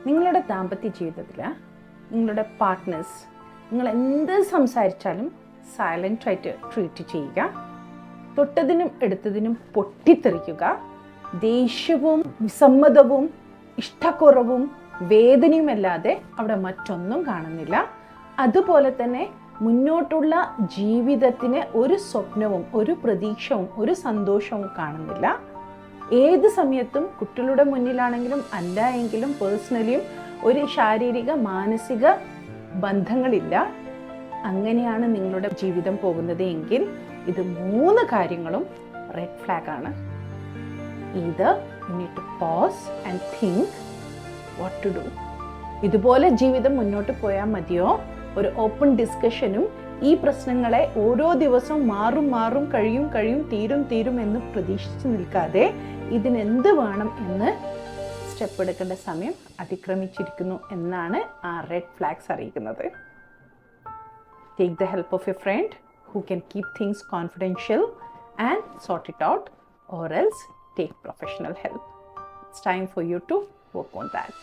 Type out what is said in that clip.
നിങ്ങളുടെ ദാമ്പത്യ ജീവിതത്തിൽ നിങ്ങളുടെ പാർട്ട്നേഴ്സ് നിങ്ങൾ എന്ത് സംസാരിച്ചാലും സൈലൻ്റ് ആയിട്ട് ട്രീറ്റ് ചെയ്യുക. തൊട്ടതിനും എടുത്തതിനും പൊട്ടിത്തെറിക്കുക. ദേഷ്യവും വിസമ്മതവും ഇഷ്ടക്കുറവും വേദനയുമല്ലാതെ അവിടെ മറ്റൊന്നും കാണുന്നില്ല. അതുപോലെ തന്നെ മുന്നോട്ടുള്ള ജീവിതത്തിന് ഒരു സ്വപ്നവും ഒരു പ്രതീക്ഷവും ഒരു സന്തോഷവും കാണുന്നില്ല. ഏത് സമയത്തും കുട്ടികളുടെ മുന്നിലാണെങ്കിലും അല്ല എങ്കിലും പേഴ്സണലിയും ഒരു ശാരീരിക മാനസിക ബന്ധങ്ങളില്ല. അങ്ങനെയാണ് നിങ്ങളുടെ ജീവിതം പോകുന്നത് എങ്കിൽ ഇത് 3 കാര്യങ്ങളും റെഡ് ഫ്ലാഗ് ആണ്. Either you need to pause and think what to do. ഇതുപോലെ ജീവിതം മുന്നോട്ട് പോയാൽ മതിയോ? ഒരു ഓപ്പൺ ഡിസ്കഷനും ഈ പ്രശ്നങ്ങളെ ഓരോ ദിവസവും മാറും കഴിയും തീരും എന്ന് പ്രതീക്ഷിച്ച് നിൽക്കാതെ ഇതിനെന്ത് വേണം എന്ന് സ്റ്റെപ്പ് എടുക്കേണ്ട സമയം അതിക്രമിച്ചിരിക്കുന്നു എന്നാണ് ആ റെഡ് ഫ്ലാഗ്സ് അറിയിക്കുന്നത്. Take the help of a friend who can keep things confidential and sort it out, or else take professional help. It's time for you to work on that.